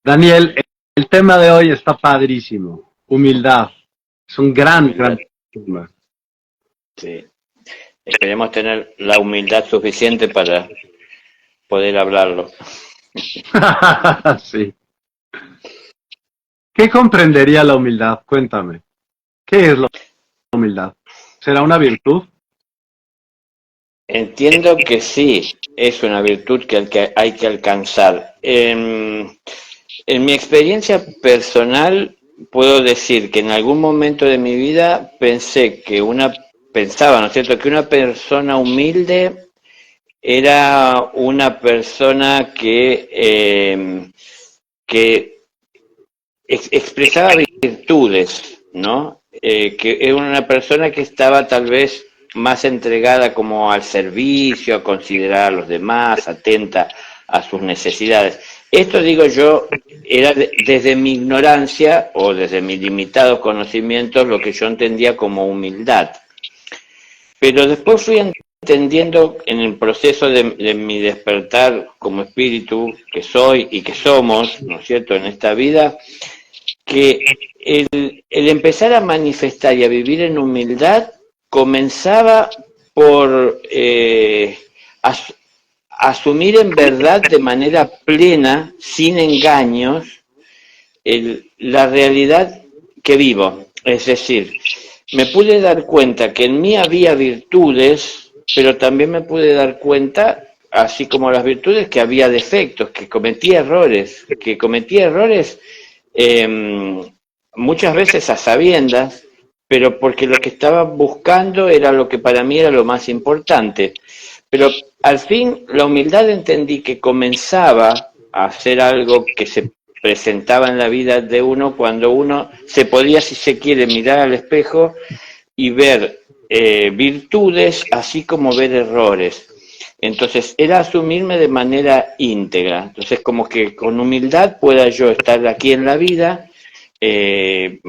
Daniel, el tema de hoy está padrísimo. Humildad. Es un gran Humildad, tema. sí. Esperemos tener la humildad suficiente para poder hablarlo. Sí. ¿Qué comprendería la humildad? Cuéntame. ¿Qué es la humildad? ¿Será una virtud? Entiendo que sí, es una virtud que hay que alcanzar. En mi experiencia personal, puedo decir que en algún momento de mi vida pensaba, ¿no es cierto?, que una persona humilde era una persona que expresaba virtudes, ¿no? Que era una persona que estaba tal vez más entregada como al servicio, a considerar a los demás, atenta a sus necesidades. Esto digo yo, era desde mi ignorancia o desde mis limitados conocimientos lo que yo entendía como humildad. Pero después fui entendiendo en el proceso de mi despertar como espíritu que soy y que somos, ¿no es cierto?, en esta vida, que el empezar a manifestar y a vivir en humildad comenzaba por as, asumir en verdad de manera plena, sin engaños, la realidad que vivo. Es decir, me pude dar cuenta que en mí había virtudes, pero también me pude dar cuenta, así como las virtudes, que había defectos, que cometía errores eh, muchas veces a sabiendas, pero porque lo que estaba buscando era lo que para mí era lo más importante. Pero al fin la humildad entendí que comenzaba a hacer algo que se presentaba en la vida de uno cuando uno se podía, si se quiere, mirar al espejo y ver virtudes así como ver errores. Entonces era asumirme de manera íntegra. Entonces como que con humildad pueda yo estar aquí en la vida eh,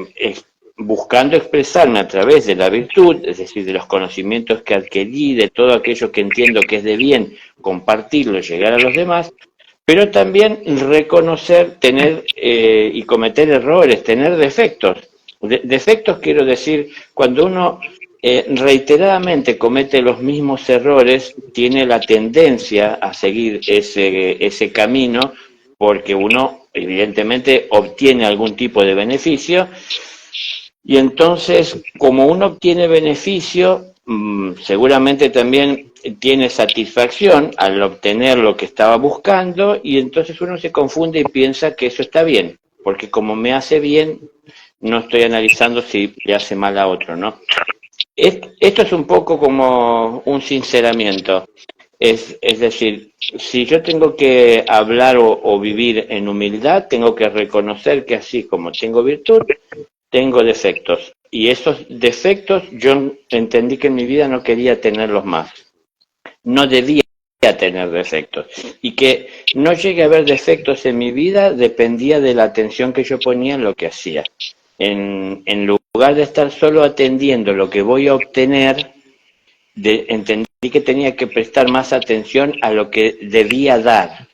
buscando expresarme a través de la virtud, es decir, de los conocimientos que adquirí, de todo aquello que entiendo que es de bien, compartirlo, llegar a los demás, pero también reconocer, tener y cometer errores, tener defectos. Defectos quiero decir, cuando uno reiteradamente comete los mismos errores, tiene la tendencia a seguir ese camino porque uno evidentemente obtiene algún tipo de beneficio y entonces como uno obtiene beneficio, seguramente también tiene satisfacción al obtener lo que estaba buscando y entonces uno se confunde y piensa que eso está bien, porque como me hace bien, no estoy analizando si le hace mal a otro, ¿no? Esto es un poco como un sinceramiento. Es decir, si yo tengo que hablar o vivir en humildad, tengo que reconocer que así como tengo virtud, tengo defectos. Y esos defectos yo entendí que en mi vida no quería tenerlos más. No debía tener defectos. Y que no llegue a haber defectos en mi vida dependía de la atención que yo ponía en lo que hacía. En lugar de estar solo atendiendo lo que voy a obtener, entendí que tenía que prestar más atención a lo que debía dar,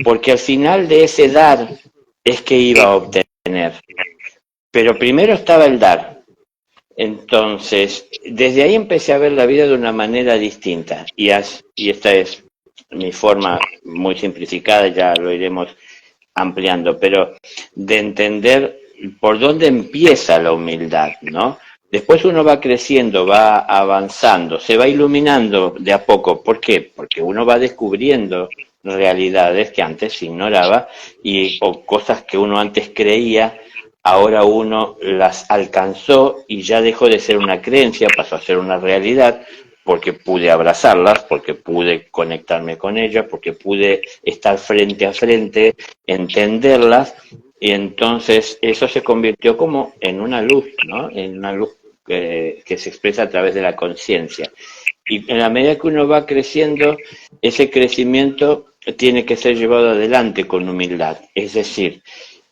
porque al final de ese dar es que iba a obtener, pero primero estaba el dar. Entonces, desde ahí empecé a ver la vida de una manera distinta y esta es mi forma muy simplificada, ya lo iremos ampliando, pero de entender por dónde empieza la humildad, ¿no? Después uno va creciendo, va avanzando, se va iluminando de a poco. ¿Por qué? Porque uno va descubriendo realidades que antes ignoraba o cosas que uno antes creía, ahora uno las alcanzó y ya dejó de ser una creencia, pasó a ser una realidad, porque pude abrazarlas, porque pude conectarme con ellas, porque pude estar frente a frente, entenderlas, y entonces eso se convirtió como en una luz, ¿no? En una luz que se expresa a través de la conciencia. Y en la medida que uno va creciendo, ese crecimiento tiene que ser llevado adelante con humildad. Es decir,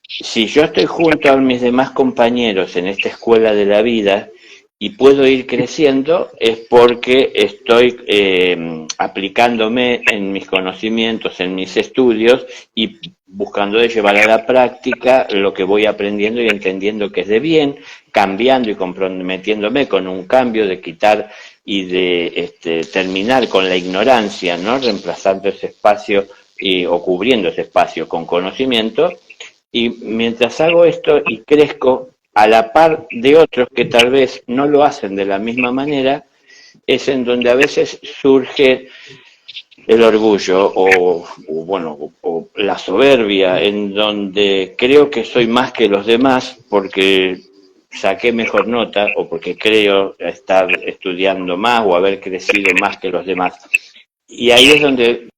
si yo estoy junto a mis demás compañeros en esta escuela de la vida y puedo ir creciendo, es porque estoy aplicándome en mis conocimientos, en mis estudios y buscando de llevar a la práctica lo que voy aprendiendo y entendiendo que es de bien, cambiando y comprometiéndome con un cambio de quitar y de terminar con la ignorancia, ¿no? Reemplazando ese espacio o cubriendo ese espacio con conocimiento. Y mientras hago esto y crezco a la par de otros que tal vez no lo hacen de la misma manera, es en donde a veces surge el orgullo o la soberbia, en donde creo que soy más que los demás porque saqué mejor nota o porque creo estar estudiando más o haber crecido más que los demás. Y ahí es donde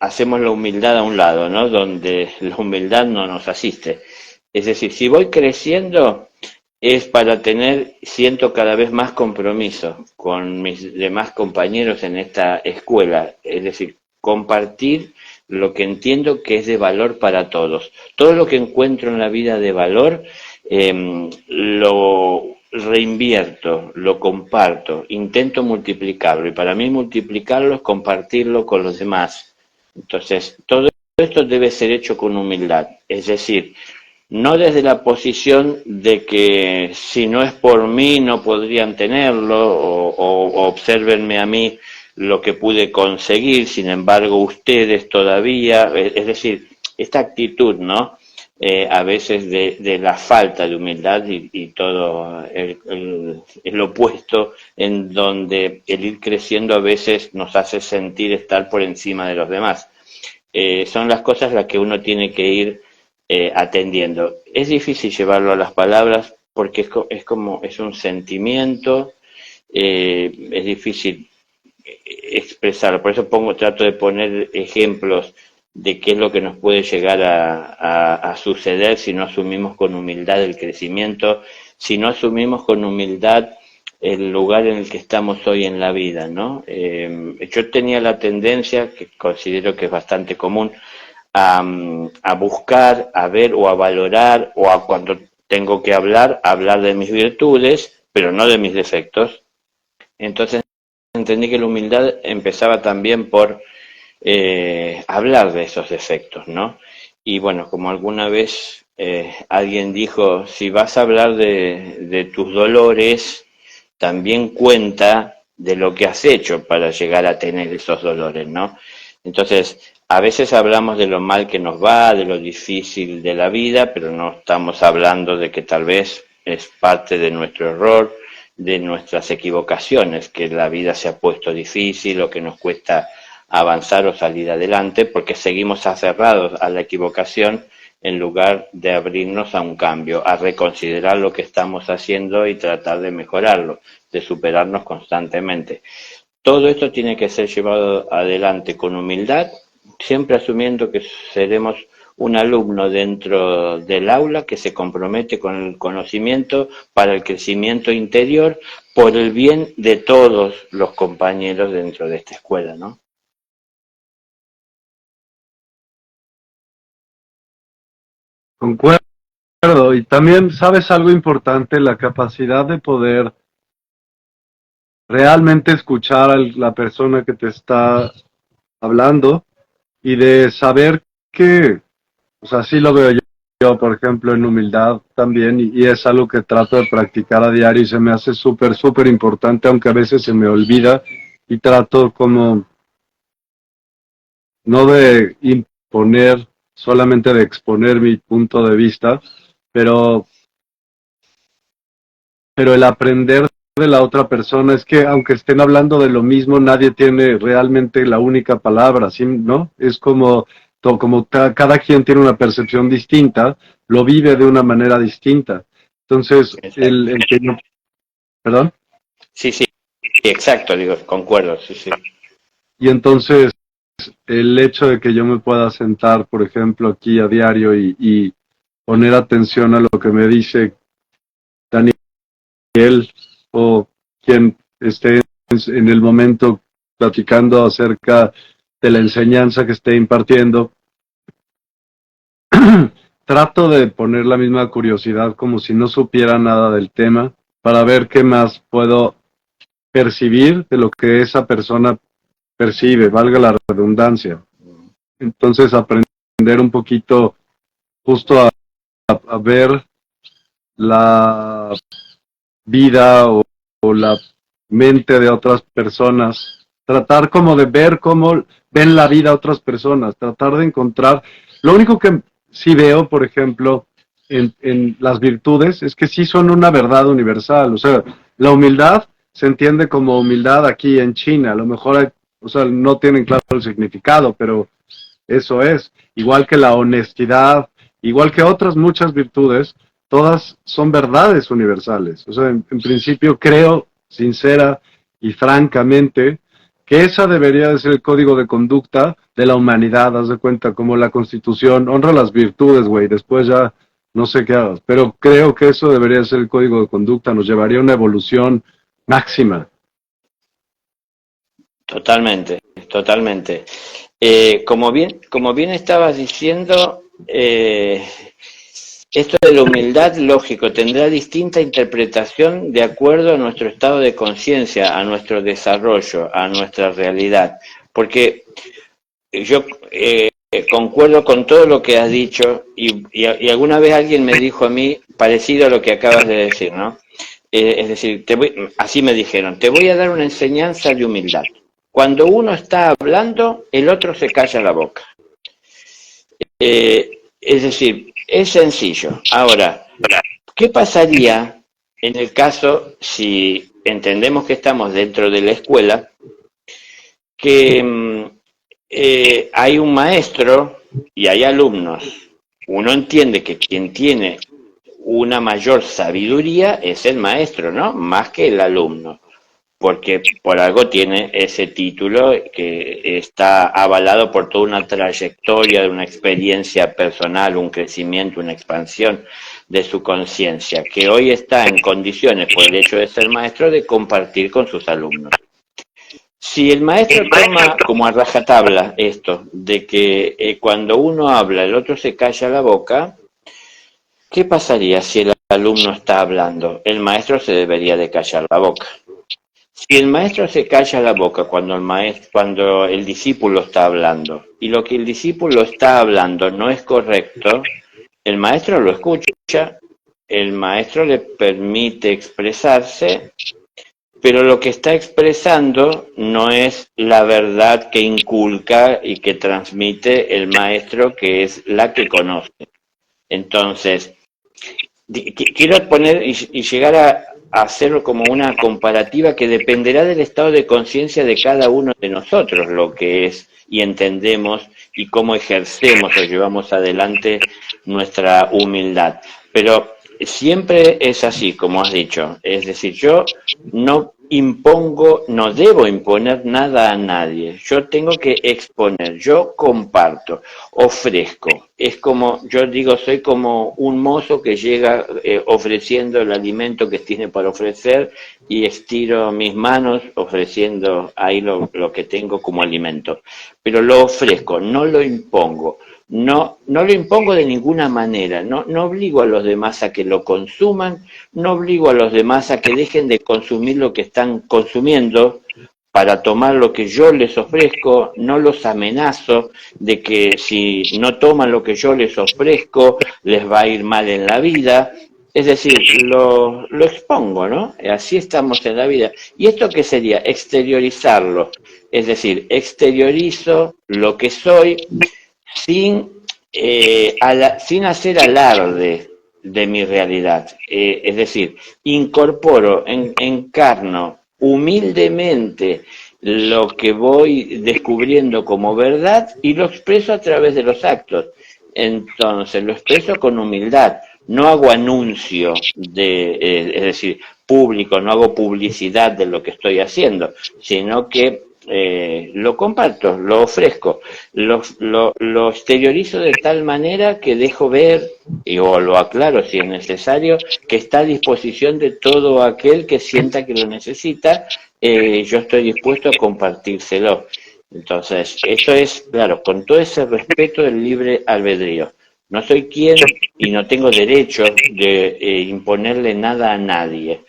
hacemos la humildad a un lado, ¿no? Donde la humildad no nos asiste. Es decir, si voy creciendo es para siento cada vez más compromiso con mis demás compañeros en esta escuela, es decir, compartir lo que entiendo que es de valor para todos. Todo lo que encuentro en la vida de valor, lo reinvierto, lo comparto, intento multiplicarlo, y para mí multiplicarlo es compartirlo con los demás. Entonces, todo esto debe ser hecho con humildad, es decir, no desde la posición de que si no es por mí no podrían tenerlo o obsérvenme a mí lo que pude conseguir, sin embargo ustedes todavía, es decir, esta actitud, ¿no? A veces de la falta de humildad y todo el opuesto, en donde el ir creciendo a veces nos hace sentir estar por encima de los demás. Son las cosas las que uno tiene que ir atendiendo. Es difícil llevarlo a las palabras porque es un sentimiento, es difícil expresarlo. Por eso trato de poner ejemplos de qué es lo que nos puede llegar a suceder si no asumimos con humildad el crecimiento, si no asumimos con humildad el lugar en el que estamos hoy en la vida, ¿no? Yo tenía la tendencia, que considero que es bastante común, a buscar, a ver o a valorar o a cuando tengo que hablar de mis virtudes, pero no de mis defectos. Entonces entendí que la humildad empezaba también por hablar de esos defectos, ¿no? Y bueno, como alguna vez alguien dijo, si vas a hablar de tus dolores, también cuenta de lo que has hecho para llegar a tener esos dolores, ¿no? Entonces, a veces hablamos de lo mal que nos va, de lo difícil de la vida, pero no estamos hablando de que tal vez es parte de nuestro error, de nuestras equivocaciones, que la vida se ha puesto difícil o que nos cuesta avanzar o salir adelante porque seguimos aferrados a la equivocación en lugar de abrirnos a un cambio, a reconsiderar lo que estamos haciendo y tratar de mejorarlo, de superarnos constantemente. Todo esto tiene que ser llevado adelante con humildad, siempre asumiendo que seremos un alumno dentro del aula que se compromete con el conocimiento para el crecimiento interior por el bien de todos los compañeros dentro de esta escuela, ¿no? Concuerdo. Y también, ¿sabes algo importante? La capacidad de poder realmente escuchar a la persona que te está hablando y de saber que, o sea, sí lo veo yo, por ejemplo, en humildad también, y es algo que trato de practicar a diario y se me hace súper, súper importante, aunque a veces se me olvida y trato como no de imponer, solamente de exponer mi punto de vista, pero, pero el aprender de la otra persona es que aunque estén hablando de lo mismo, nadie tiene realmente la única palabra, ¿sí? ¿No? Es como, cada quien tiene una percepción distinta, lo vive de una manera distinta. Entonces, el que no, perdón, Sí, sí, exacto, digo, concuerdo, sí, sí. y entonces el hecho de que yo me pueda sentar, por ejemplo, aquí a diario y poner atención a lo que me dice Daniel o quien esté en el momento platicando acerca de la enseñanza que esté impartiendo, trato de poner la misma curiosidad como si no supiera nada del tema para ver qué más puedo percibir de lo que esa persona percibe, valga la redundancia. Entonces aprender aprender un poquito justo a ver la vida o la mente de otras personas, tratar como de ver cómo ven la vida otras personas, tratar de encontrar, lo único que sí veo, por ejemplo, en las virtudes es que sí son una verdad universal, o sea, la humildad se entiende como humildad aquí en China, a lo mejor hay, o sea, no tienen claro el significado, pero eso es, igual que la honestidad, igual que otras muchas virtudes, todas son verdades universales. O sea, en principio creo, sincera y francamente, que esa debería de ser el código de conducta de la humanidad, haz de cuenta, como la Constitución, honra las virtudes, güey, después ya no sé qué hagas, pero creo que eso debería ser el código de conducta, nos llevaría a una evolución máxima. Totalmente, totalmente. Como bien estabas diciendo, esto de la humildad, lógico, tendrá distinta interpretación de acuerdo a nuestro estado de conciencia, a nuestro desarrollo, a nuestra realidad. Porque yo concuerdo con todo lo que has dicho y alguna vez alguien me dijo a mí parecido a lo que acabas de decir, ¿no? Es decir, así me dijeron, te voy a dar una enseñanza de humildad. Cuando uno está hablando, el otro se calla la boca. Es decir, es sencillo. Ahora, ¿qué pasaría en el caso si entendemos que estamos dentro de la escuela, que hay un maestro y hay alumnos? Uno entiende que quien tiene una mayor sabiduría es el maestro, ¿no? Más que el alumno, porque por algo tiene ese título que está avalado por toda una trayectoria, de una experiencia personal, un crecimiento, una expansión de su conciencia, que hoy está en condiciones, por el hecho de ser maestro, de compartir con sus alumnos. Si el maestro toma como a rajatabla esto, de que cuando uno habla el otro se calla la boca, ¿qué pasaría si el alumno está hablando? El maestro se debería de callar la boca. Si el maestro se calla la boca cuando el discípulo está hablando y lo que el discípulo está hablando no es correcto, el maestro lo escucha, el maestro le permite expresarse, pero lo que está expresando no es la verdad que inculca y que transmite el maestro, que es la que conoce. Entonces, quiero poner y llegar a hacerlo como una comparativa que dependerá del estado de conciencia de cada uno de nosotros, lo que es y entendemos y cómo ejercemos o llevamos adelante nuestra humildad. Pero siempre es así, como has dicho. Es decir, yo no impongo, no debo imponer nada a nadie. Yo tengo que exponer, yo comparto, ofrezco. Es como, yo digo, soy como un mozo que llega ofreciendo el alimento que tiene para ofrecer y estiro mis manos ofreciendo ahí lo que tengo como alimento. Pero lo ofrezco, no lo impongo. No, no lo impongo de ninguna manera, no obligo a los demás a que lo consuman, no obligo a los demás a que dejen de consumir lo que están consumiendo para tomar lo que yo les ofrezco, no los amenazo de que si no toman lo que yo les ofrezco les va a ir mal en la vida. Es decir, lo expongo, ¿no? Así estamos en la vida. ¿Y esto qué sería? Exteriorizarlo. Es decir, exteriorizo lo que soy sin, sin hacer alarde de mi realidad. Es decir, incorporo, encarno humildemente lo que voy descubriendo como verdad y lo expreso a través de los actos. Entonces, lo expreso con humildad. No hago anuncio es decir, público, no hago publicidad de lo que estoy haciendo, sino que lo comparto, lo ofrezco, lo exteriorizo de tal manera que dejo ver, o lo aclaro si es necesario, que está a disposición de todo aquel que sienta que lo necesita, yo estoy dispuesto a compartírselo. Entonces, eso es, claro, con todo ese respeto del libre albedrío. No soy quien y no tengo derecho de imponerle nada a nadie,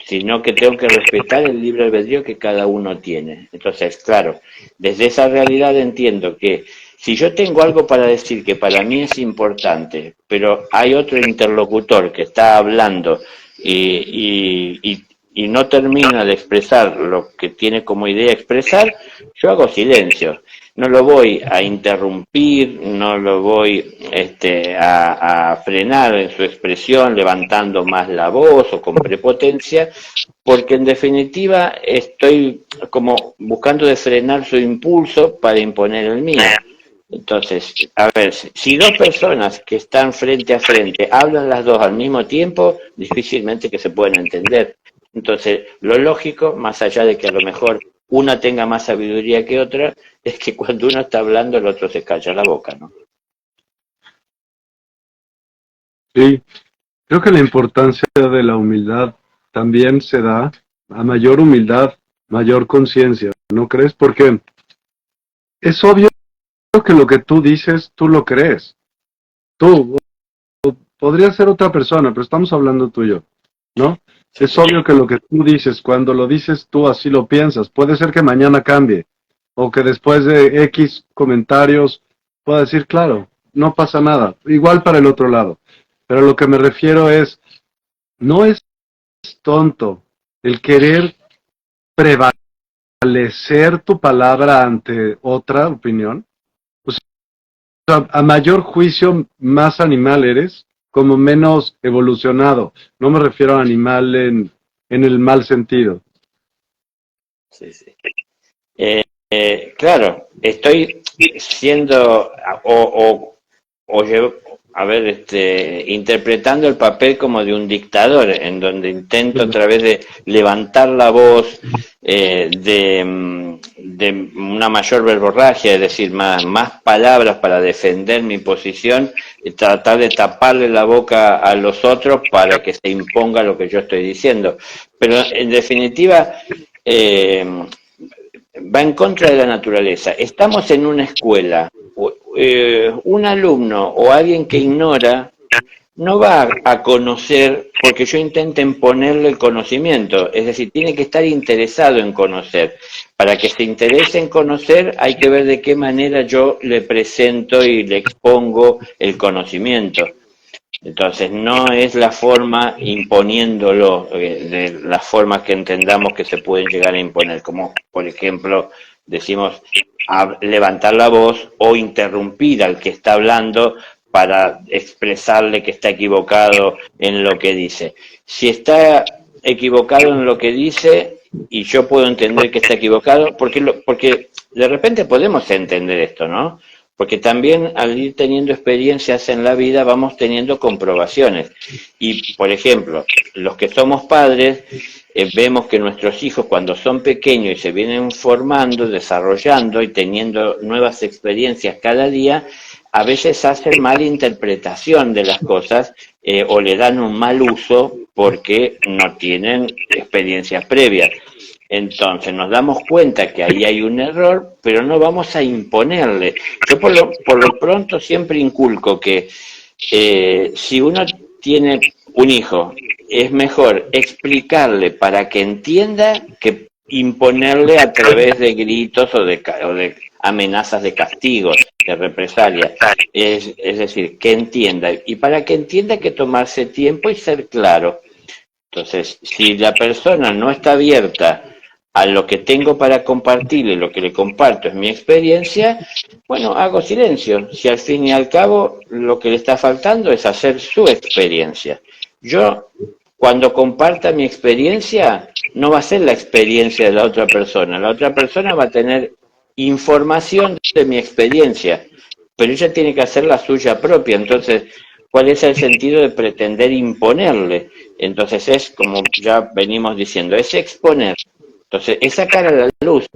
sino que tengo que respetar el libre albedrío que cada uno tiene. Entonces, claro, desde esa realidad entiendo que Si yo tengo algo para decir que para mí es importante, pero hay otro interlocutor que está hablando y no termina de expresar lo que tiene como idea expresar, yo hago silencio. No lo voy a interrumpir, no lo voy a frenar en su expresión levantando más la voz o con prepotencia, porque en definitiva estoy como buscando de frenar su impulso para imponer el mío. Entonces, a ver, si dos personas que están frente a frente hablan las dos al mismo tiempo, difícilmente que se pueden entender. Entonces, lo lógico, más allá de que a lo mejor una tenga más sabiduría que otra, es que cuando uno está hablando el otro se calla la boca, ¿no? Sí, creo que la importancia de la humildad también se da a mayor humildad, mayor conciencia, ¿no crees? Porque es obvio que lo que tú dices, tú lo crees. Tú, podría ser otra persona, pero estamos hablando tú y yo, ¿no? Es obvio que lo que tú dices, cuando lo dices tú así lo piensas. Puede ser que mañana cambie, o que después de X comentarios pueda decir, claro, no pasa nada. Igual para el otro lado. Pero lo que me refiero es, no es tonto el querer prevalecer tu palabra ante otra opinión. O sea, a mayor juicio, más animal eres, como menos evolucionado. No me refiero a animal en el mal sentido. Sí, sí. Claro, estoy siendo a ver, interpretando el papel como de un dictador, en donde intento a través de levantar la voz, de una mayor verborragia, es decir, más palabras para defender mi posición, y tratar de taparle la boca a los otros para que se imponga lo que yo estoy diciendo. Pero en definitiva, va en contra de la naturaleza. Estamos en una escuela, un alumno o alguien que ignora no va a conocer porque yo intento imponerle el conocimiento, es decir, tiene que estar interesado en conocer. Para que se interese en conocer hay que ver de qué manera yo le presento y le expongo el conocimiento. Entonces, no es la forma imponiéndolo, de las formas que entendamos que se pueden llegar a imponer, como por ejemplo, decimos, levantar la voz o interrumpir al que está hablando para expresarle que está equivocado en lo que dice. Si está equivocado en lo que dice y yo puedo entender que está equivocado, porque de repente podemos entender esto, ¿no? Porque también al ir teniendo experiencias en la vida vamos teniendo comprobaciones. Y, por ejemplo, los que somos padres, vemos que nuestros hijos cuando son pequeños y se vienen formando, desarrollando y teniendo nuevas experiencias cada día, a veces hacen mala interpretación de las cosas, o le dan un mal uso porque no tienen experiencias previas. Entonces nos damos cuenta que ahí hay un error, pero no vamos a imponerle. Yo por lo pronto siempre inculco que si uno tiene un hijo, es mejor explicarle para que entienda que imponerle a través de gritos o de amenazas de castigo, de represalia. Es decir, que entienda. Y para que entienda hay que tomarse tiempo y ser claro. Entonces, si la persona no está abierta a lo que tengo para compartirle, lo que le comparto es mi experiencia, bueno, hago silencio. Si al fin y al cabo lo que le está faltando es hacer su experiencia. Yo, cuando comparta mi experiencia, no va a ser la experiencia de la otra persona. La otra persona va a tener información de mi experiencia, pero ella tiene que hacer la suya propia. Entonces, ¿cuál es el sentido de pretender imponerle? Entonces es, como ya venimos diciendo, es exponer. Entonces es sacar a la luz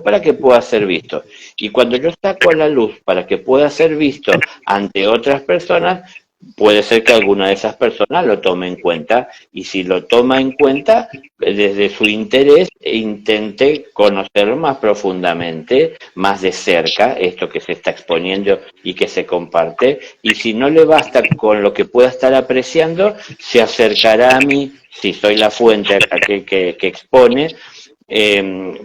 para que pueda ser visto. Y cuando yo saco a la luz para que pueda ser visto ante otras personas, puede ser que alguna de esas personas lo tome en cuenta, y si lo toma en cuenta, desde su interés intente conocer más profundamente, más de cerca, esto que se está exponiendo y que se comparte, y si no le basta con lo que pueda estar apreciando, se acercará a mí, si soy la fuente aquel que expone,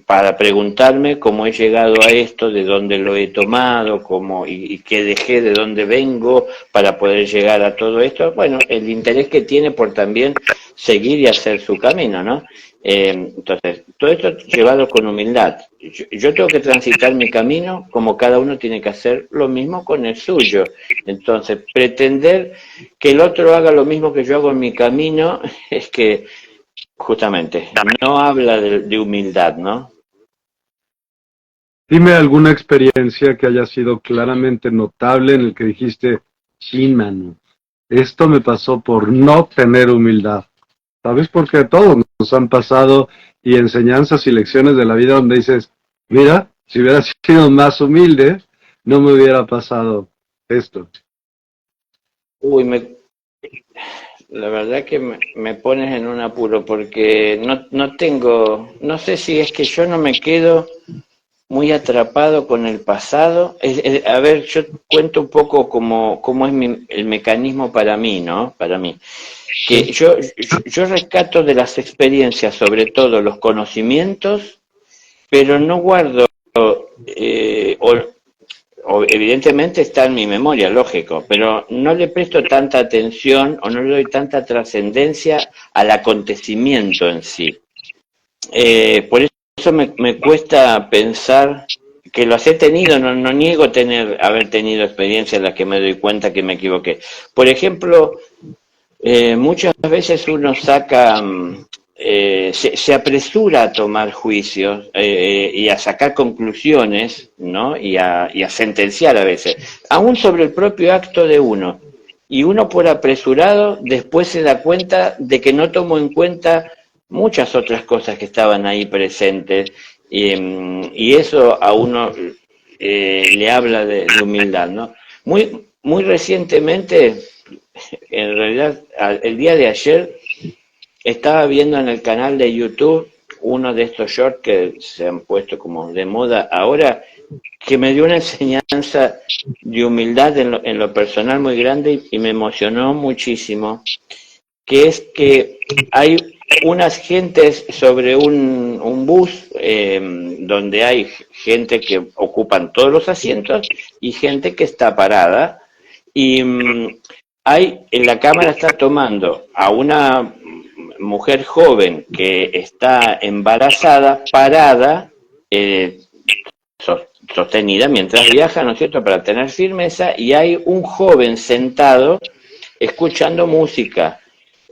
para preguntarme cómo he llegado a esto, de dónde lo he tomado, cómo y qué dejé, de dónde vengo, para poder llegar a todo esto. Bueno, el interés que tiene por también seguir y hacer su camino, ¿no? Entonces, todo esto llevado con humildad. Yo tengo que transitar mi camino como cada uno tiene que hacer lo mismo con el suyo. Entonces, pretender que el otro haga lo mismo que yo hago en mi camino es que justamente no habla de humildad, ¿no? Dime alguna experiencia que haya sido claramente notable en el que dijiste, sí, mano, esto me pasó por no tener humildad. ¿Sabes? Porque a todos nos han pasado y enseñanzas y lecciones de la vida donde dices, mira, si hubiera sido más humilde, no me hubiera pasado esto. Uy, la verdad que me pones en un apuro porque no tengo, no sé si es que yo no me quedo muy atrapado con el pasado. A ver, yo cuento un poco cómo es el mecanismo para mí, ¿no? Para mí. Que Sí. yo rescato de las experiencias, sobre todo los conocimientos, pero no guardo, o evidentemente está en mi memoria, lógico, pero no le presto tanta atención o no le doy tanta trascendencia al acontecimiento en sí. Por eso me cuesta pensar que los he tenido, no niego haber tenido experiencias en las que me doy cuenta que me equivoqué. Por ejemplo, muchas veces uno saca, se apresura a tomar juicios y a sacar conclusiones, ¿no? Y a sentenciar a veces, aún sobre el propio acto de uno. Y uno por apresurado después se da cuenta de que no tomó en cuenta muchas otras cosas que estaban ahí presentes y eso a uno le habla de humildad, ¿no? Muy recientemente, en realidad, el día de ayer estaba viendo en el canal de YouTube uno de estos shorts que se han puesto como de moda ahora, que me dio una enseñanza de humildad en lo personal muy grande y me emocionó muchísimo, que es que hay unas gentes sobre un bus donde hay gente que ocupan todos los asientos y gente que está parada y en la cámara está tomando a una mujer joven que está embarazada, parada, eh, sostenida mientras viaja, ¿no es cierto?, para tener firmeza, y hay un joven sentado escuchando música.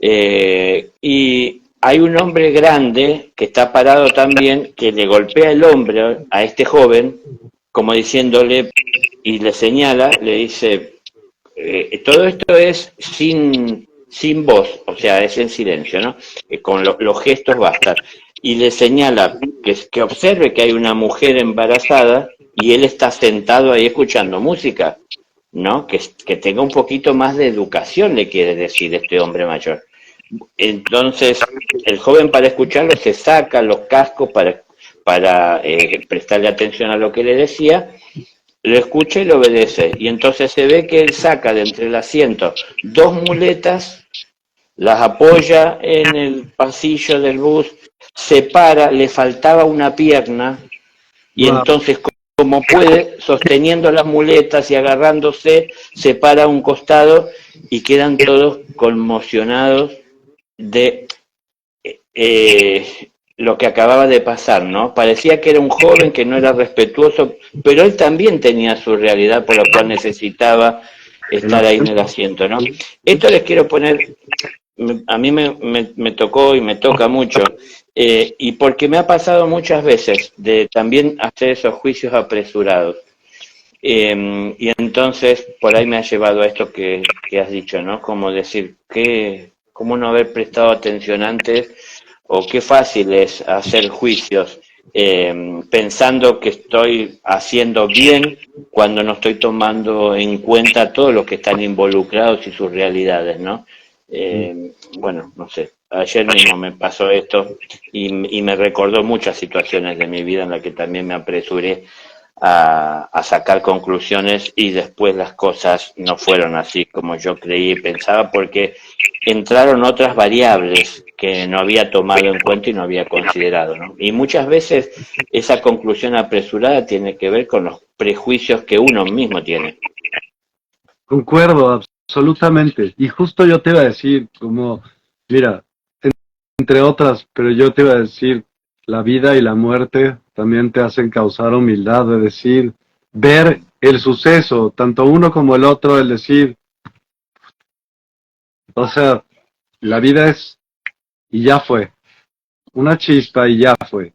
Y hay un hombre grande que está parado también, que le golpea el hombro a este joven, como diciéndole, y le señala, le dice, todo esto es sin voz, o sea, es en silencio, ¿no? Con los gestos basta. Y le señala que observe que hay una mujer embarazada y él está sentado ahí escuchando música, ¿no? Que tenga un poquito más de educación, le quiere decir este hombre mayor. Entonces, el joven para escucharlo se saca los cascos para prestarle atención a lo que le decía, lo escucha y lo obedece. Y entonces se ve que él saca de entre el asiento dos muletas, las apoya en el pasillo del bus, se para, le faltaba una pierna y Wow. entonces como puede, sosteniendo las muletas y agarrándose, se para a un costado y quedan todos conmocionados de lo que acababa de pasar, ¿no? Parecía que era un joven que no era respetuoso, pero él también tenía su realidad por la cual necesitaba El estar ahí en el asiento. asiento, ¿no? Esto les quiero poner, a mí me tocó y me toca mucho, y porque me ha pasado muchas veces de también hacer esos juicios apresurados. Y entonces por ahí me ha llevado a esto que has dicho, ¿no? Como decir, ¿cómo no haber prestado atención antes? O qué fácil es hacer juicios pensando que estoy haciendo bien cuando no estoy tomando en cuenta todos los que están involucrados y sus realidades, ¿no? Bueno, no sé, ayer mismo me pasó esto y me recordó muchas situaciones de mi vida en las que también me apresuré a sacar conclusiones y después las cosas no fueron así como yo creí y pensaba porque entraron otras variables que no había tomado en cuenta y no había considerado, ¿no? Y muchas veces esa conclusión apresurada tiene que ver con los prejuicios que uno mismo tiene. Concuerdo, absolutamente. Y justo yo te iba a decir, como, mira, entre otras, pero yo te iba a decir, la vida y la muerte también te hacen causar humildad, de decir, ver el suceso, tanto uno como el otro, el decir, o sea, la vida es y ya fue, una chispa y ya fue.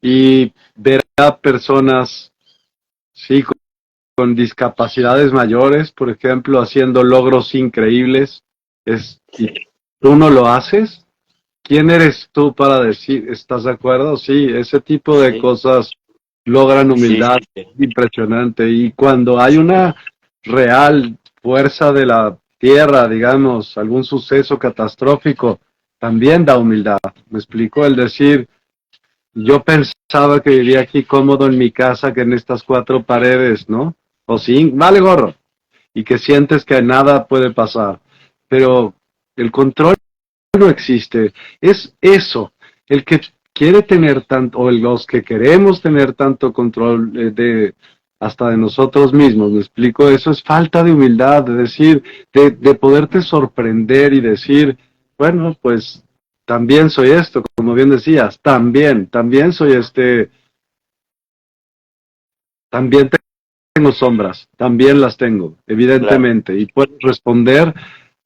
Y ver a personas, sí, con discapacidades mayores, por ejemplo, haciendo logros increíbles, y tú no lo haces. ¿Quién eres tú para decir, estás de acuerdo? Sí, ese tipo de Sí, cosas logran sí, humildad sí, sí. impresionante. Y cuando hay una real fuerza de la tierra, digamos, algún suceso catastrófico, también da humildad. ¿Me explico? El decir, yo pensaba que vivía aquí cómodo en mi casa, que en estas cuatro paredes, ¿no? O sí, vale gorro. Y que sientes que nada puede pasar. Pero el control no existe. Es eso. El que quiere tener tanto, o los que queremos tener tanto control de hasta de nosotros mismos, me explico, eso es falta de humildad, de decir, de poderte sorprender y decir, bueno, pues también soy esto, como bien decías, también soy también tengo sombras, también las tengo, Claro, evidentemente, y puedo responder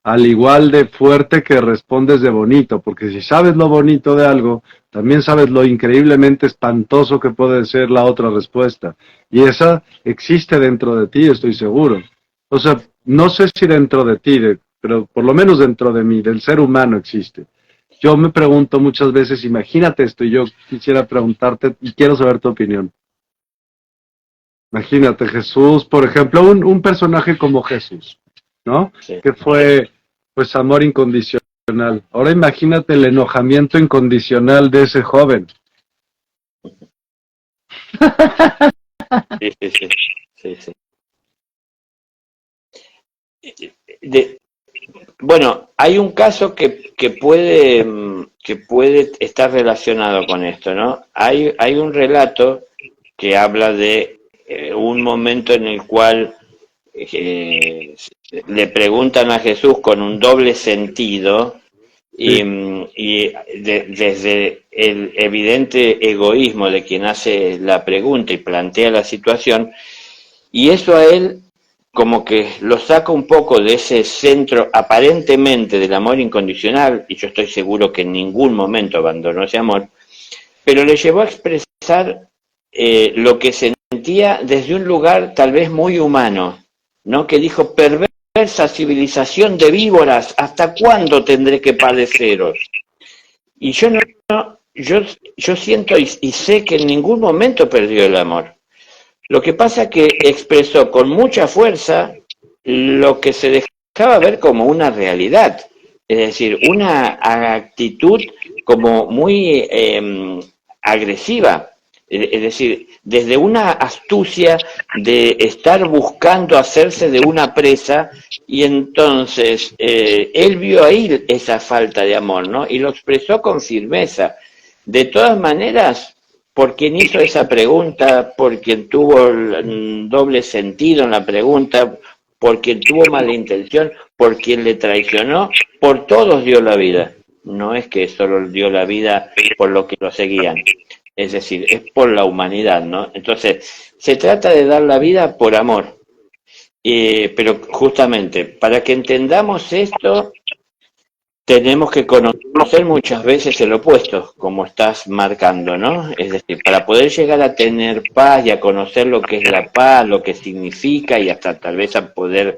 al igual de fuerte que respondes de bonito, porque si sabes lo bonito de algo, también sabes lo increíblemente espantoso que puede ser la otra respuesta. Y esa existe dentro de ti, estoy seguro. O sea, no sé si dentro de ti, pero por lo menos dentro de mí, del ser humano existe. Yo me pregunto muchas veces, imagínate esto, y yo quisiera preguntarte y quiero saber tu opinión. Imagínate, Jesús, por ejemplo, un personaje como Jesús, ¿no? sí. Que fue, pues, amor incondicional. Ahora imagínate el enojamiento incondicional de ese joven. Sí, sí, sí, sí, sí. De, bueno, hay un caso que puede estar relacionado con esto, ¿no? Hay un relato que habla de un momento en el cual eh, le preguntan a Jesús con un doble sentido Sí, desde el evidente egoísmo de quien hace la pregunta y plantea la situación, y eso a él como que lo saca un poco de ese centro aparentemente del amor incondicional, y yo estoy seguro que en ningún momento abandonó ese amor, pero le llevó a expresar lo que sentía desde un lugar tal vez muy humano, ¿no? Que dijo, perversa civilización de víboras, ¿hasta cuándo tendré que padeceros? Y yo no, yo siento y sé que en ningún momento perdió el amor. Lo que pasa que expresó con mucha fuerza lo que se dejaba ver como una realidad, es decir, una actitud como muy agresiva, es decir, desde una astucia de estar buscando hacerse de una presa y entonces él vio ahí esa falta de amor, ¿no? Y lo expresó con firmeza. De todas maneras, por quien hizo esa pregunta, por quien tuvo el doble sentido en la pregunta, por quien tuvo mala intención, por quien le traicionó, por todos dio la vida. No es que solo dio la vida por los que lo seguían, es decir, es por la humanidad, ¿no? Entonces, se trata de dar la vida por amor. Pero justamente, para que entendamos esto, tenemos que conocer muchas veces el opuesto, como estás marcando, ¿no? Es decir, para poder llegar a tener paz y a conocer lo que es la paz, lo que significa y hasta tal vez a poder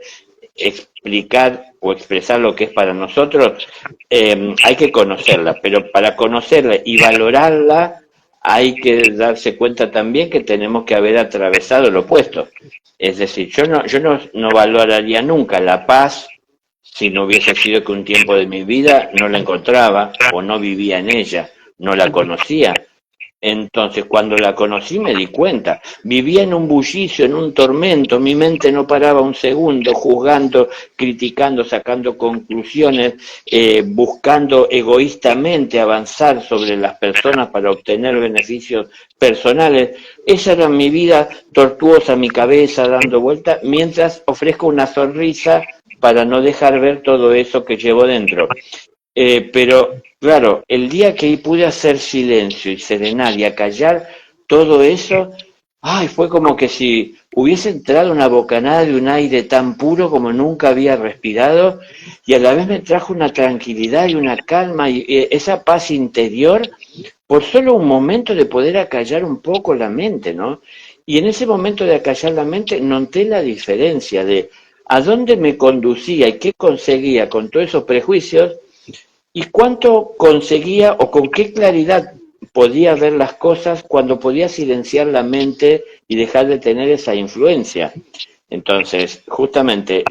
explicar o expresar lo que es para nosotros, hay que conocerla, pero para conocerla y valorarla hay que darse cuenta también que tenemos que haber atravesado el opuesto. Es decir, no valoraría nunca la paz si no hubiese sido que un tiempo de mi vida no la encontraba o no vivía en ella, no la conocía. Entonces, cuando la conocí me di cuenta, vivía en un bullicio, en un tormento, mi mente no paraba un segundo, juzgando, criticando, sacando conclusiones, buscando egoístamente avanzar sobre las personas para obtener beneficios personales. Esa era mi vida tortuosa, mi cabeza dando vueltas, mientras ofrezco una sonrisa para no dejar ver todo eso que llevo dentro. Pero, claro, el día que pude hacer silencio y serenar y acallar todo eso, ay, fue como que si hubiese entrado una bocanada de un aire tan puro como nunca había respirado, y a la vez me trajo una tranquilidad y una calma y esa paz interior por solo un momento de poder acallar un poco la mente, ¿no? Y en ese momento de acallar la mente noté la diferencia de a dónde me conducía y qué conseguía con todos esos prejuicios y cuánto conseguía o con qué claridad podía ver las cosas cuando podía silenciar la mente y dejar de tener esa influencia. Entonces, justamente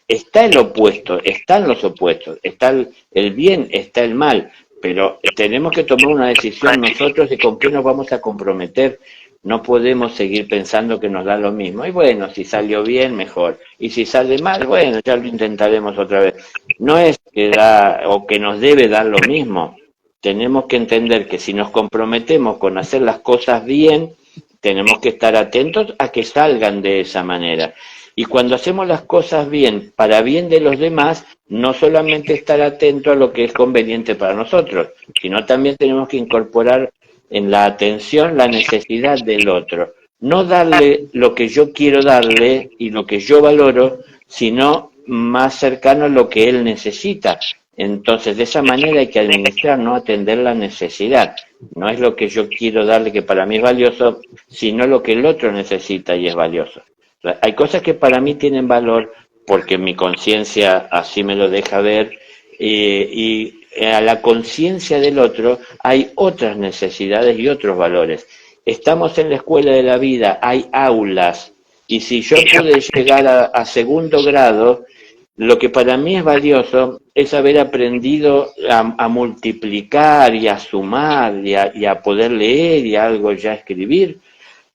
está el opuesto, están los opuestos, está el bien, está el mal, pero tenemos que tomar una decisión nosotros de con qué nos vamos a comprometer. No podemos seguir pensando que nos da lo mismo. Y bueno, si salió bien, mejor. Y si sale mal, bueno, ya lo intentaremos otra vez. No es que da o que nos debe dar lo mismo. Tenemos que entender que si nos comprometemos con hacer las cosas bien, tenemos que estar atentos a que salgan de esa manera. Y cuando hacemos las cosas bien, para bien de los demás, no solamente estar atento a lo que es conveniente para nosotros, sino también tenemos que incorporar en la atención la necesidad del otro. No darle lo que yo quiero darle y lo que yo valoro, sino más cercano a lo que él necesita. Entonces, de esa manera hay que administrar, no atender la necesidad. No es lo que yo quiero darle que para mí es valioso, sino lo que el otro necesita y es valioso. O sea, hay cosas que para mí tienen valor porque mi conciencia así me lo deja ver y a la conciencia del otro hay otras necesidades y otros valores. Estamos en la escuela de la vida, hay aulas, y si yo pude llegar a segundo grado, lo que para mí es valioso es haber aprendido a multiplicar y a sumar y a poder leer y algo ya escribir.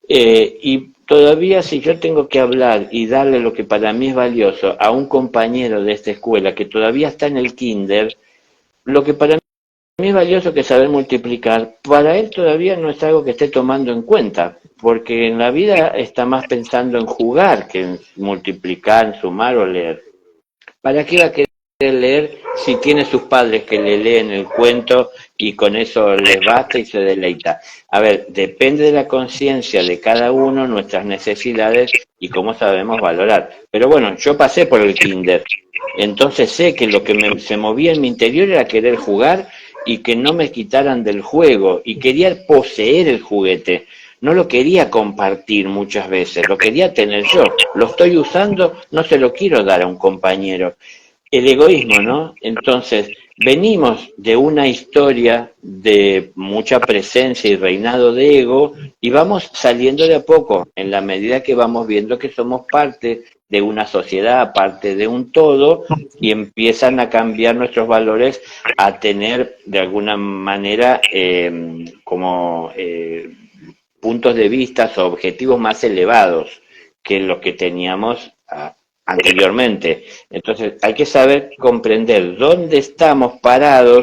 Y todavía si yo tengo que hablar y darle lo que para mí es valioso a un compañero de esta escuela que todavía está en el kinder, lo que para mí es valioso que saber multiplicar, para él todavía no es algo que esté tomando en cuenta, porque en la vida está más pensando en jugar que en multiplicar, en sumar o leer. ¿Para qué va a querer leer si tiene sus padres que le leen el cuento y con eso les basta y se deleita? A ver, depende de la conciencia de cada uno, nuestras necesidades y cómo sabemos valorar. Pero bueno, yo pasé por el kinder, entonces sé que lo que se movía en mi interior era querer jugar y que no me quitaran del juego y quería poseer el juguete. No lo quería compartir muchas veces, lo quería tener yo. Lo estoy usando, no se lo quiero dar a un compañero. El egoísmo, ¿no? Entonces, venimos de una historia de mucha presencia y reinado de ego y vamos saliendo de a poco, en la medida que vamos viendo que somos parte de una sociedad, parte de un todo, y empiezan a cambiar nuestros valores a tener de alguna manera puntos de vista o objetivos más elevados que los que teníamos anteriormente. Entonces hay que saber comprender dónde estamos parados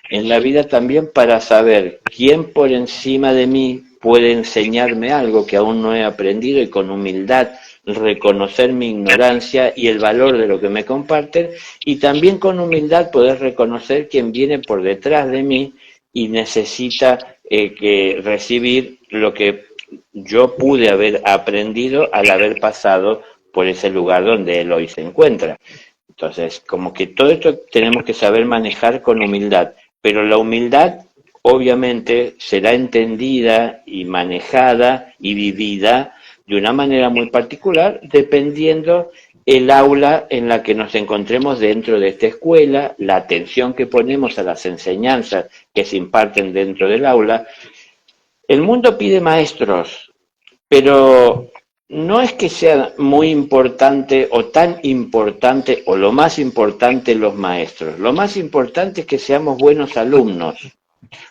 en la vida también para saber quién por encima de mí puede enseñarme algo que aún no he aprendido y con humildad reconocer mi ignorancia y el valor de lo que me comparten y también con humildad poder reconocer quién viene por detrás de mí y necesita que recibir lo que yo pude haber aprendido al haber pasado por ese lugar donde él hoy se encuentra. Entonces, como que todo esto tenemos que saber manejar con humildad, pero la humildad obviamente será entendida y manejada y vivida de una manera muy particular, dependiendo el aula en la que nos encontremos dentro de esta escuela, la atención que ponemos a las enseñanzas que se imparten dentro del aula. El mundo pide maestros, pero no es que sea muy importante o tan importante o lo más importante los maestros. Lo más importante es que seamos buenos alumnos.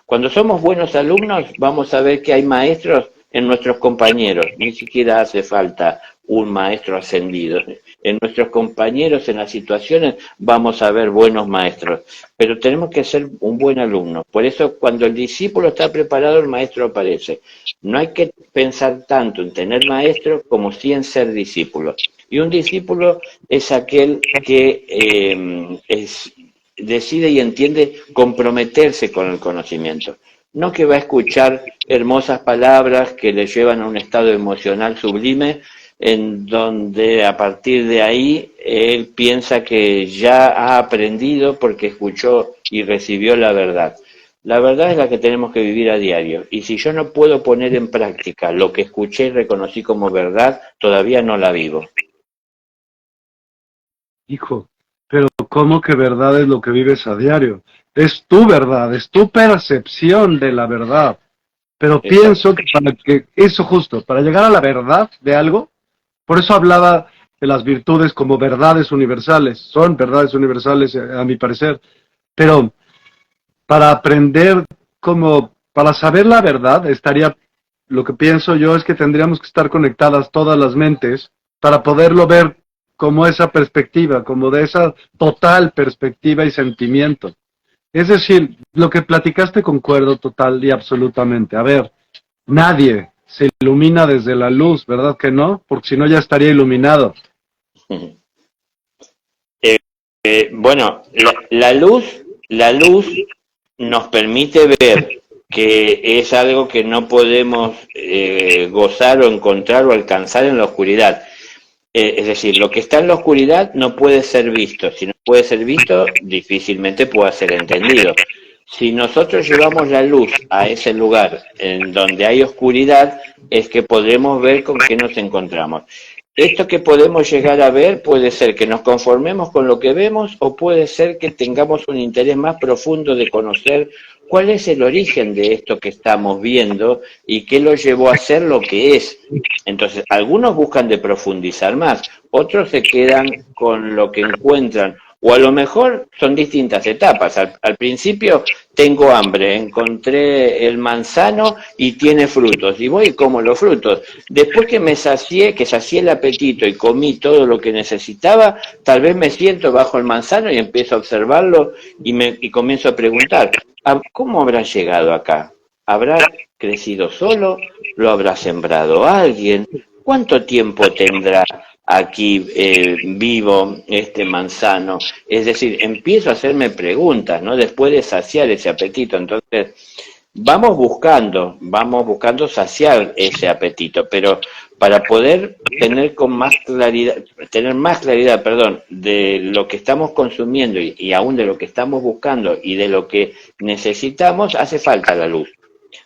Cuando somos buenos alumnos, vamos a ver que hay maestros en nuestros compañeros. Ni siquiera hace falta un maestro ascendido. En nuestros compañeros, en las situaciones, vamos a ver buenos maestros. Pero tenemos que ser un buen alumno. Por eso, cuando el discípulo está preparado, el maestro aparece. No hay que pensar tanto en tener maestro como sí en ser discípulo. Y un discípulo es aquel que decide y entiende comprometerse con el conocimiento. No que va a escuchar hermosas palabras que le llevan a un estado emocional sublime, en donde a partir de ahí él piensa que ya ha aprendido porque escuchó y recibió la verdad. La verdad es la que tenemos que vivir a diario. Y si yo no puedo poner en práctica lo que escuché y reconocí como verdad, todavía no la vivo. Hijo, pero ¿cómo que verdad es lo que vives a diario? Es tu verdad, es tu percepción de la verdad. Pero Exacto. pienso que para que eso justo, para llegar a la verdad de algo, por eso hablaba de las virtudes como verdades universales. Son verdades universales, a mi parecer. Pero para aprender como, para saber la verdad, estaría, lo que pienso yo es que tendríamos que estar conectadas todas las mentes para poderlo ver como esa perspectiva, como de esa total perspectiva y sentimiento. Es decir, lo que platicaste concuerdo total y absolutamente. A ver, nadie se ilumina desde la luz, ¿verdad que no? Porque si no ya estaría iluminado. Bueno, la luz nos permite ver que es algo que no podemos gozar o encontrar o alcanzar en la oscuridad. Es decir, lo que está en la oscuridad no puede ser visto. Si no puede ser visto, difícilmente pueda ser entendido. Si nosotros llevamos la luz a ese lugar en donde hay oscuridad, es que podremos ver con qué nos encontramos. Esto que podemos llegar a ver puede ser que nos conformemos con lo que vemos o puede ser que tengamos un interés más profundo de conocer cuál es el origen de esto que estamos viendo y qué lo llevó a ser lo que es. Entonces, algunos buscan de profundizar más, otros se quedan con lo que encuentran, o a lo mejor son distintas etapas. Al principio tengo hambre, encontré el manzano y tiene frutos, y voy y como los frutos. Después que me sacié, que sacié el apetito y comí todo lo que necesitaba, tal vez me siento bajo el manzano y empiezo a observarlo y comienzo a preguntar, ¿cómo habrá llegado acá? ¿Habrá crecido solo? ¿Lo habrá sembrado alguien? ¿Cuánto tiempo tendrá aquí vivo este manzano? Es decir, empiezo a hacerme preguntas, ¿no? Después de saciar ese apetito. Entonces, vamos buscando saciar ese apetito, pero para poder tener más claridad, perdón, de lo que estamos consumiendo y aún de lo que estamos buscando y de lo que necesitamos, hace falta la luz.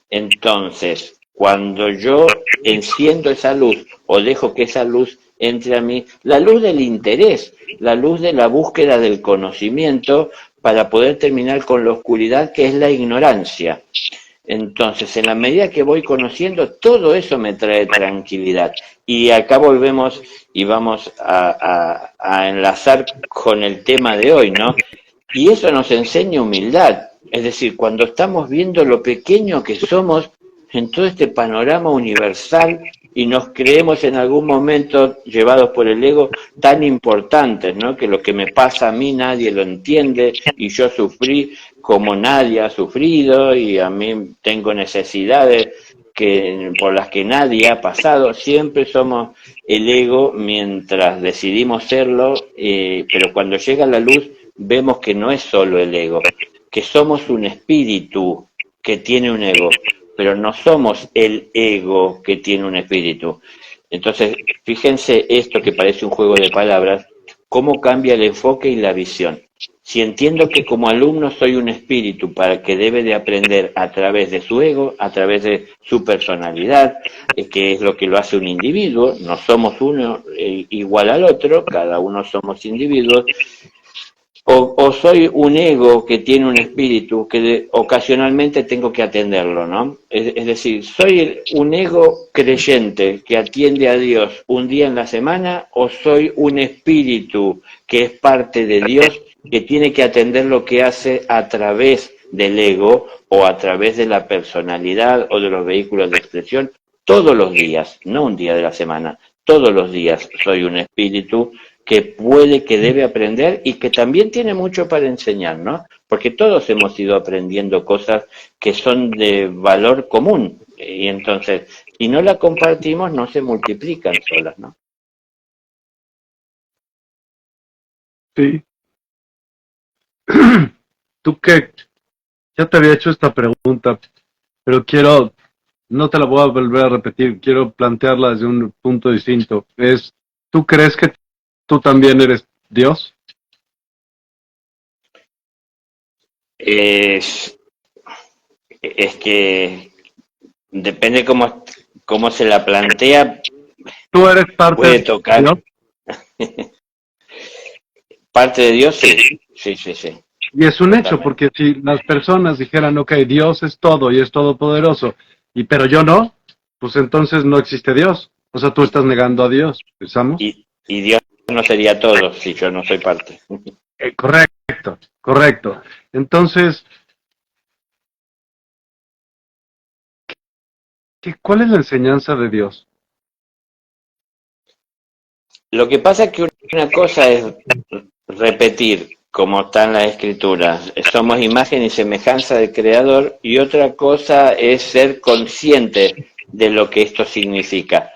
Entonces, cuando yo enciendo esa luz o dejo que esa luz entre a mí, la luz del interés, la luz de la búsqueda del conocimiento para poder terminar con la oscuridad que es la ignorancia. Entonces, en la medida que voy conociendo, todo eso me trae tranquilidad. Y acá volvemos y vamos a enlazar con el tema de hoy, ¿no? Y eso nos enseña humildad. Es decir, cuando estamos viendo lo pequeño que somos en todo este panorama universal y nos creemos en algún momento, llevados por el ego, tan importantes, ¿no? Que lo que me pasa a mí nadie lo entiende y yo sufrí como nadie ha sufrido y a mí tengo necesidades por las que nadie ha pasado. Siempre somos el ego mientras decidimos serlo, pero cuando llega la luz vemos que no es solo el ego, que somos un espíritu que tiene un ego, pero no somos el ego que tiene un espíritu. Entonces, fíjense esto que parece un juego de palabras, cómo cambia el enfoque y la visión. Si entiendo que como alumno soy un espíritu para que debe de aprender a través de su ego, a través de su personalidad, que es lo que lo hace un individuo, no somos uno igual al otro, cada uno somos individuos, o soy un ego que tiene un espíritu que ocasionalmente tengo que atenderlo, ¿no? Es decir, ¿soy un ego creyente que atiende a Dios un día en la semana o soy un espíritu que es parte de Dios que tiene que atender lo que hace a través del ego o a través de la personalidad o de los vehículos de expresión todos los días, no un día de la semana, todos los días soy un espíritu que puede, que debe aprender y que también tiene mucho para enseñar, ¿no? Porque todos hemos ido aprendiendo cosas que son de valor común y entonces, si no la compartimos, no se multiplican solas, ¿no? Sí. Tú que ya te había hecho esta pregunta, pero no te la voy a volver a repetir, quiero plantearla desde un punto distinto. ¿Tú crees que tú también eres Dios? Es, es que depende cómo se la plantea, ¿Tú eres parte puede de tocar Dios? parte de Dios, sí, sí, sí, sí, Y es un hecho, totalmente. porque si las personas dijeran, ok, Dios es todo y es todopoderoso, pero yo no, pues entonces no existe Dios. O sea, tú estás negando a Dios, ¿pensamos? Y Dios no sería todo si yo no soy parte. Correcto, correcto. Entonces, ¿cuál es la enseñanza de Dios? Lo que pasa es que una cosa es repetir, como está en las escrituras, somos imagen y semejanza del Creador, y otra cosa es ser consciente de lo que esto significa.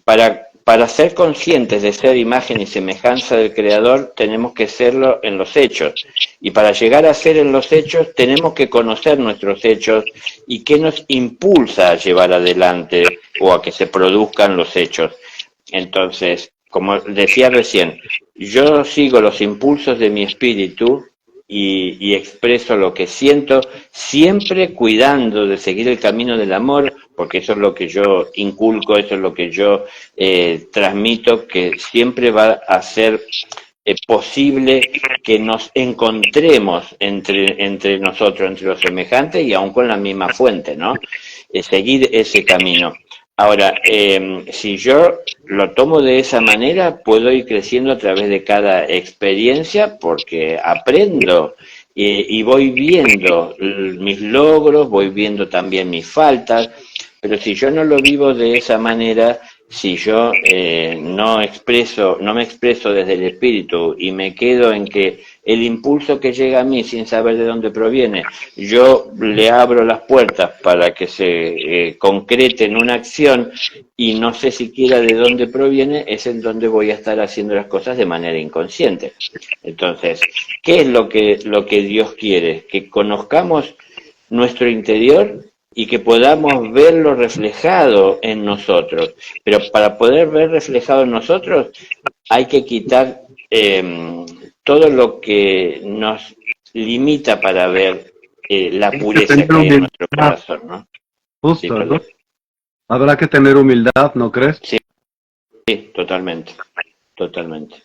Para ser conscientes de ser imagen y semejanza del Creador, tenemos que serlo en los hechos. Y para llegar a ser en los hechos, tenemos que conocer nuestros hechos y qué nos impulsa a llevar adelante o a que se produzcan los hechos. Entonces, como decía recién, yo sigo los impulsos de mi espíritu y expreso lo que siento, siempre cuidando de seguir el camino del amor, porque eso es lo que yo inculco, eso es lo que yo transmito, que siempre va a ser posible que nos encontremos entre nosotros, entre los semejantes y aún con la misma fuente, ¿no? Seguir ese camino. Ahora, si yo lo tomo de esa manera, puedo ir creciendo a través de cada experiencia porque aprendo y voy viendo mis logros, voy viendo también mis faltas, pero si yo no lo vivo de esa manera, si yo no me expreso desde el espíritu y me quedo en que el impulso que llega a mí sin saber de dónde proviene, yo le abro las puertas para que se concrete en una acción y no sé siquiera de dónde proviene, es en donde voy a estar haciendo las cosas de manera inconsciente. Entonces, ¿qué es lo que Dios quiere? Que conozcamos nuestro interior y que podamos verlo reflejado en nosotros. Pero para poder ver reflejado en nosotros hay que quitar todo lo que nos limita para ver la Hay que pureza tener que hay en nuestro humildad, corazón, ¿no? Sí, justo, ¿no? perdón. Habrá que tener humildad, ¿no crees? Sí, sí, totalmente, totalmente.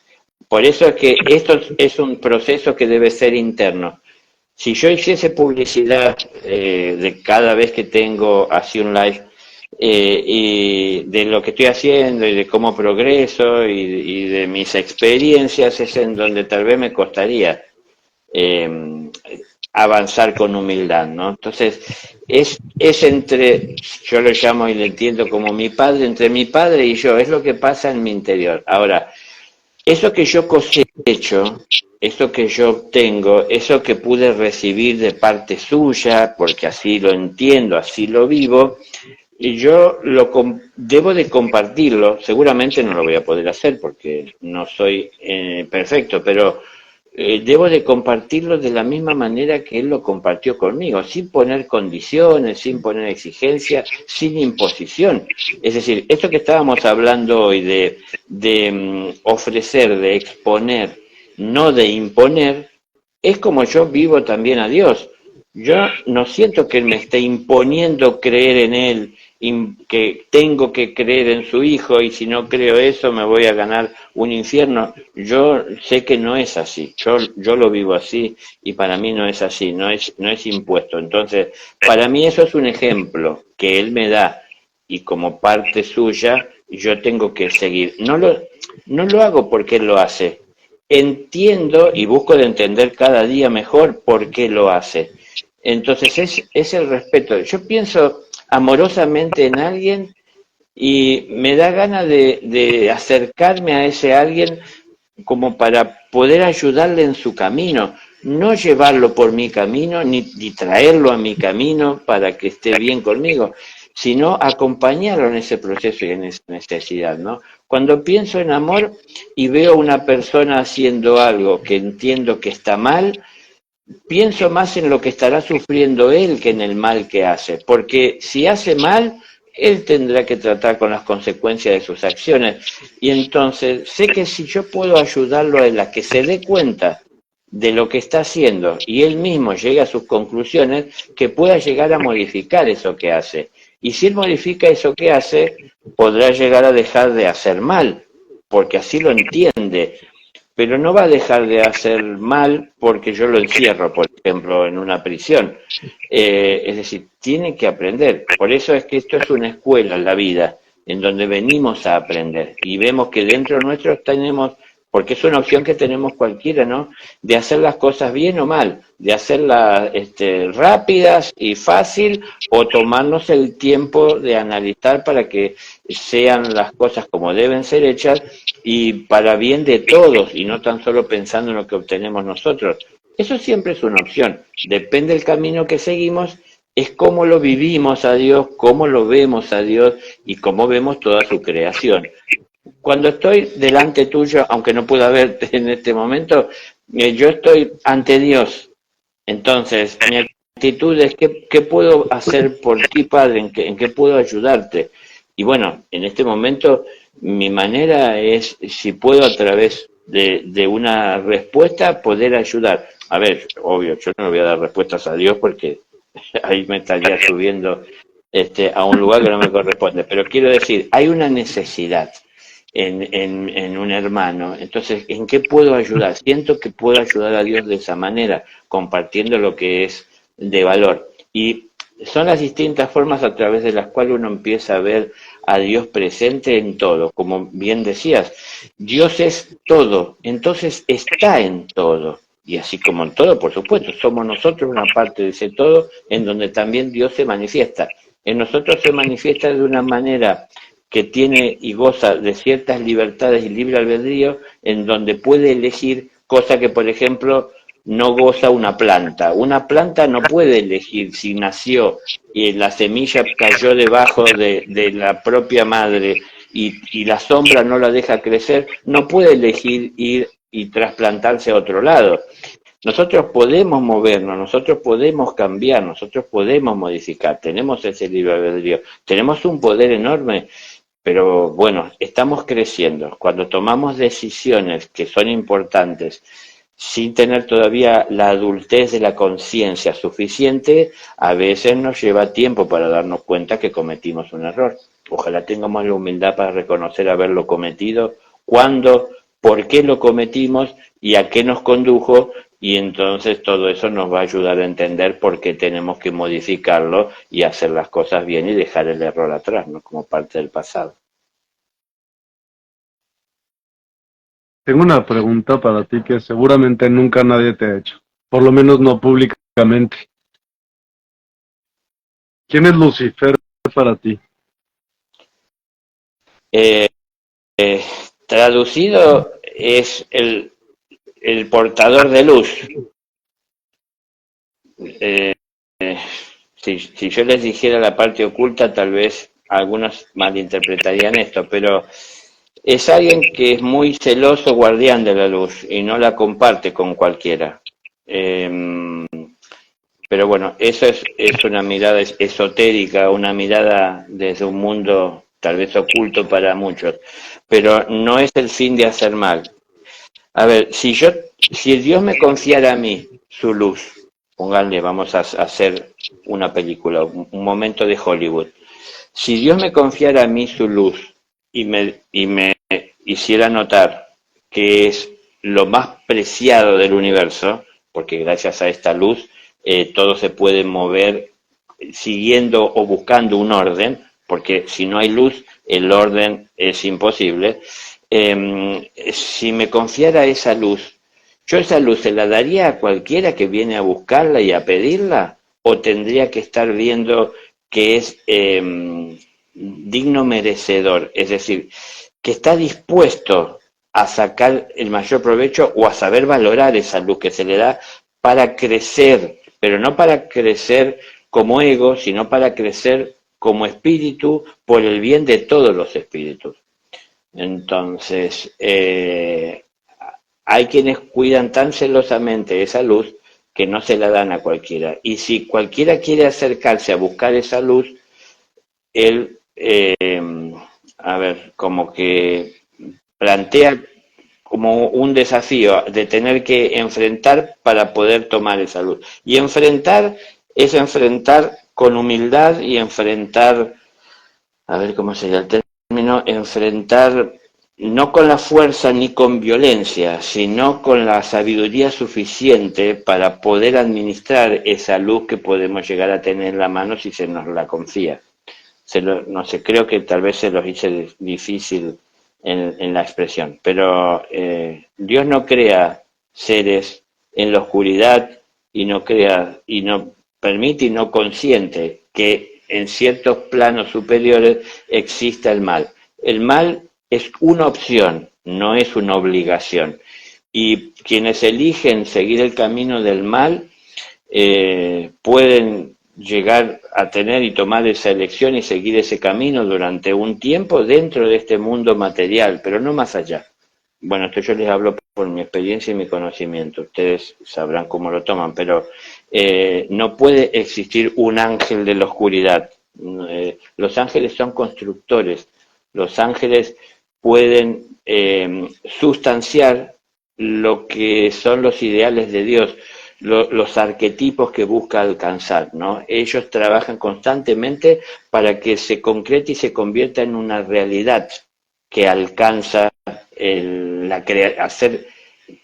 Por eso es que esto es un proceso que debe ser interno. Si yo hiciese publicidad de cada vez que tengo así un live y de lo que estoy haciendo y de cómo progreso y de mis experiencias, es en donde tal vez me costaría eh, avanzar con humildad, ¿no? Entonces, es entre, yo lo llamo y lo entiendo como mi padre, entre mi padre y yo, es lo que pasa en mi interior. Ahora, eso que yo cosecho, eso que yo obtengo, eso que pude recibir de parte suya, porque así lo entiendo, así lo vivo, y yo debo de compartirlo. Seguramente no lo voy a poder hacer porque no soy perfecto, pero debo de compartirlo de la misma manera que él lo compartió conmigo, sin poner condiciones, sin poner exigencias, sin imposición. Es decir, esto que estábamos hablando hoy de ofrecer, de exponer, no de imponer, es como yo vivo también a Dios. Yo no siento que Él me esté imponiendo creer en Él, que tengo que creer en su Hijo y si no creo eso me voy a ganar un infierno. Yo sé que no es así, yo lo vivo así y para mí no es así, no es impuesto. Entonces, para mí eso es un ejemplo que Él me da y como parte suya yo tengo que seguir. No lo hago porque Él lo hace. Entiendo y busco de entender cada día mejor por qué lo hace. Entonces es el respeto. Yo pienso amorosamente en alguien y me da ganas de acercarme a ese alguien como para poder ayudarle en su camino, no llevarlo por mi camino, ni traerlo a mi camino para que esté bien conmigo, sino acompañarlo en ese proceso y en esa necesidad, ¿no? Cuando pienso en amor y veo a una persona haciendo algo que entiendo que está mal, pienso más en lo que estará sufriendo él que en el mal que hace, porque si hace mal, él tendrá que tratar con las consecuencias de sus acciones. Y entonces sé que si yo puedo ayudarlo a que se dé cuenta de lo que está haciendo y él mismo llegue a sus conclusiones, que pueda llegar a modificar eso que hace. Y si él modifica eso que hace, podrá llegar a dejar de hacer mal, porque así lo entiende, pero no va a dejar de hacer mal porque yo lo encierro, por ejemplo, en una prisión. Es decir, tiene que aprender. Por eso es que esto es una escuela en la vida, en donde venimos a aprender y vemos que dentro nuestro tenemos, porque es una opción que tenemos cualquiera, ¿no? De hacer las cosas bien o mal, de hacerlas rápidas y fácil o tomarnos el tiempo de analizar para que sean las cosas como deben ser hechas y para bien de todos y no tan solo pensando en lo que obtenemos nosotros. Eso siempre es una opción. Depende del camino que seguimos, es cómo lo vivimos a Dios, cómo lo vemos a Dios y cómo vemos toda su creación. Cuando estoy delante tuyo, aunque no pueda verte en este momento, yo estoy ante Dios. Entonces, mi actitud es ¿qué puedo hacer por ti, Padre? En qué puedo ayudarte? Y bueno, en este momento mi manera es, si puedo a través de una respuesta, poder ayudar. A ver, obvio, yo no le voy a dar respuestas a Dios porque ahí me estaría subiendo a un lugar que no me corresponde. Pero quiero decir, hay una necesidad en un hermano. Entonces, ¿en qué puedo ayudar? Siento que puedo ayudar a Dios de esa manera, compartiendo lo que es de valor. Y son las distintas formas a través de las cuales uno empieza a ver a Dios presente en todo. Como bien decías, Dios es todo, entonces está en todo. Y así como en todo, por supuesto, somos nosotros una parte de ese todo en donde también Dios se manifiesta. En nosotros se manifiesta de una manera que tiene y goza de ciertas libertades y libre albedrío, en donde puede elegir, cosa que, por ejemplo, no goza una planta. Una planta no puede elegir si nació y la semilla cayó debajo de la propia madre y la sombra no la deja crecer, no puede elegir ir y trasplantarse a otro lado. Nosotros podemos movernos, nosotros podemos cambiar, nosotros podemos modificar, tenemos ese libre albedrío, tenemos un poder enorme. Pero bueno, estamos creciendo. Cuando tomamos decisiones que son importantes sin tener todavía la adultez de la conciencia suficiente, a veces nos lleva tiempo para darnos cuenta que cometimos un error. Ojalá tengamos la humildad para reconocer haberlo cometido, cuándo, por qué lo cometimos y a qué nos condujo, y entonces todo eso nos va a ayudar a entender por qué tenemos que modificarlo y hacer las cosas bien y dejar el error atrás, ¿no? Como parte del pasado. Tengo una pregunta para ti que seguramente nunca nadie te ha hecho, por lo menos no públicamente. ¿Quién es Lucifer para ti? Eh, Traducido es el portador de luz. Eh, si yo les dijera la parte oculta, tal vez algunos malinterpretarían esto, pero es alguien que es muy celoso guardián de la luz y no la comparte con cualquiera. Pero bueno, eso es una mirada esotérica, una mirada desde un mundo tal vez oculto para muchos, pero no es el fin de hacer mal. A ver, si Dios me confiara a mí su luz, pónganle, vamos a hacer una película, un momento de Hollywood. Si Dios me confiara a mí su luz y me hiciera notar que es lo más preciado del universo, porque gracias a esta luz todo se puede mover siguiendo o buscando un orden, porque si no hay luz, el orden es imposible. Si me confiara esa luz, yo esa luz se la daría a cualquiera que viene a buscarla y a pedirla, o tendría que estar viendo que es digno merecedor? Es decir, que está dispuesto a sacar el mayor provecho o a saber valorar esa luz que se le da para crecer, pero no para crecer como ego, sino para crecer como espíritu por el bien de todos los espíritus. Entonces, hay quienes cuidan tan celosamente esa luz que no se la dan a cualquiera. Y si cualquiera quiere acercarse a buscar esa luz, él, a ver, como que plantea como un desafío de tener que enfrentar para poder tomar esa luz. Y enfrentar es enfrentar con humildad y enfrentar, a ver cómo sería el término, enfrentar no con la fuerza ni con violencia, sino con la sabiduría suficiente para poder administrar esa luz que podemos llegar a tener en la mano si se nos la confía. No sé, creo que tal vez se los hice difícil en la expresión, pero Dios no crea seres en la oscuridad y no crea y no permite y no consiente que en ciertos planos superiores exista el mal. El mal es una opción, no es una obligación. Y quienes eligen seguir el camino del mal pueden llegar a tener y tomar esa elección y seguir ese camino durante un tiempo dentro de este mundo material, pero no más allá. Bueno, esto yo les hablo por mi experiencia y mi conocimiento, ustedes sabrán cómo lo toman, pero no puede existir un ángel de la oscuridad. Los ángeles son constructores, los ángeles pueden sustanciar lo que son los ideales de Dios, los arquetipos que busca alcanzar, ¿no? Ellos trabajan constantemente para que se concrete y se convierta en una realidad que alcanza a ser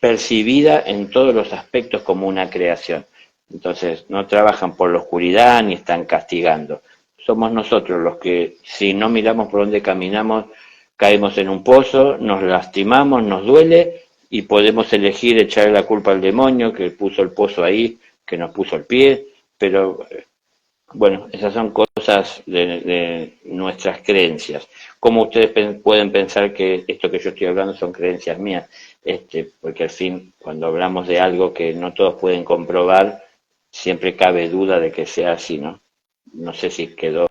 percibida en todos los aspectos como una creación. Entonces, no trabajan por la oscuridad ni están castigando. Somos nosotros los que, si no miramos por dónde caminamos, caemos en un pozo, nos lastimamos, nos duele, y podemos elegir echarle la culpa al demonio que puso el pozo ahí, que nos puso el pie, pero bueno, esas son cosas de nuestras creencias. ¿Cómo ustedes pueden pensar que esto que yo estoy hablando son creencias mías? Porque al fin, cuando hablamos de algo que no todos pueden comprobar, siempre cabe duda de que sea así, ¿no? No sé si quedó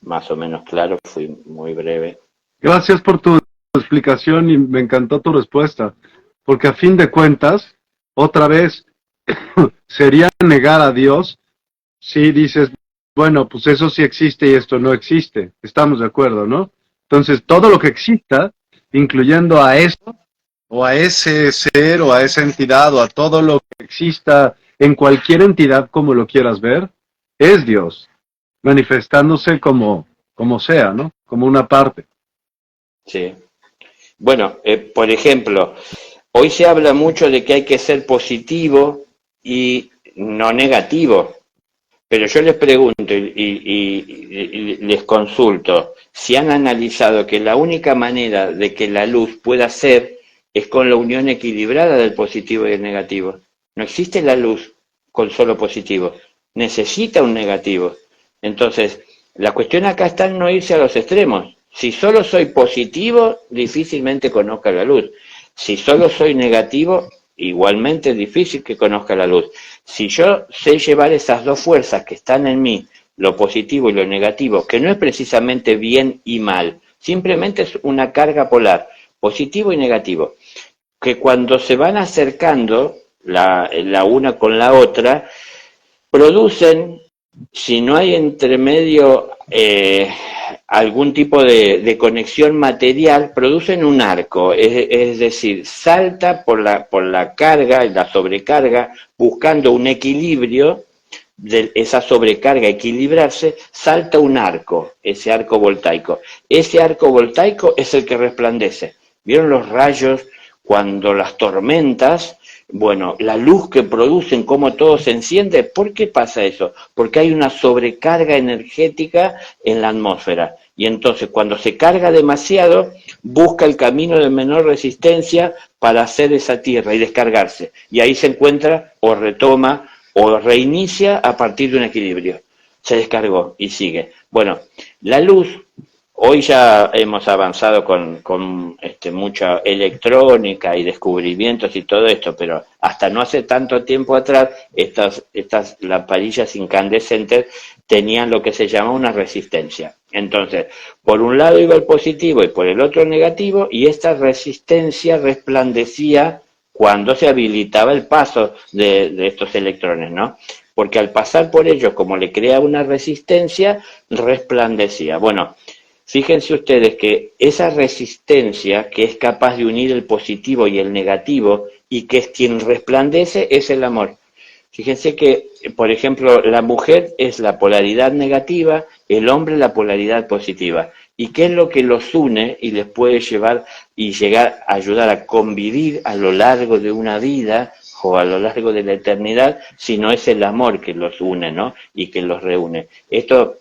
más o menos claro, fui muy breve. Gracias por tu explicación y me encantó tu respuesta, porque a fin de cuentas, otra vez, sería negar a Dios si dices, bueno, pues eso sí existe y esto no existe. Estamos de acuerdo, ¿no? Entonces, todo lo que exista, incluyendo a eso, o a ese ser, o a esa entidad, o a todo lo que exista en cualquier entidad como lo quieras ver, es Dios, manifestándose como sea, ¿no? Como una parte. Sí. Bueno, por ejemplo, hoy se habla mucho de que hay que ser positivo y no negativo, pero yo les pregunto y les consulto si han analizado que la única manera de que la luz pueda ser es con la unión equilibrada del positivo y el negativo. No existe la luz con solo positivo, necesita un negativo. Entonces, la cuestión acá está en no irse a los extremos. Si solo soy positivo, difícilmente conozca la luz. Si solo soy negativo, igualmente es difícil que conozca la luz. Si yo sé llevar esas dos fuerzas que están en mí, lo positivo y lo negativo, que no es precisamente bien y mal, simplemente es una carga polar, positivo y negativo, que cuando se van acercando la una con la otra, producen, si no hay entre medio algún tipo de conexión material, producen un arco, es decir, salta por la carga, la sobrecarga, buscando un equilibrio de esa sobrecarga, equilibrarse, salta un arco, ese arco voltaico. Ese arco voltaico es el que resplandece. ¿Vieron los rayos cuando las tormentas? Bueno, la luz que producen, cómo todo se enciende, ¿por qué pasa eso? Porque hay una sobrecarga energética en la atmósfera. Y entonces cuando se carga demasiado, busca el camino de menor resistencia para hacer esa tierra y descargarse. Y ahí se encuentra o retoma o reinicia a partir de un equilibrio. Se descargó y sigue. Bueno, la luz, hoy ya hemos avanzado con mucha electrónica y descubrimientos y todo esto, pero hasta no hace tanto tiempo atrás, estas lamparillas incandescentes tenían lo que se llama una resistencia. Entonces, por un lado iba el positivo y por el otro el negativo, y esta resistencia resplandecía cuando se habilitaba el paso de estos electrones, ¿no? Porque al pasar por ellos, como le crea una resistencia, resplandecía. Bueno, fíjense ustedes que esa resistencia que es capaz de unir el positivo y el negativo y que es quien resplandece es el amor. Fíjense que, por ejemplo, la mujer es la polaridad negativa, el hombre la polaridad positiva. ¿Y qué es lo que los une y les puede llevar y llegar a ayudar a convivir a lo largo de una vida o a lo largo de la eternidad, si no es el amor que los une, ¿no? Y que los reúne. Esto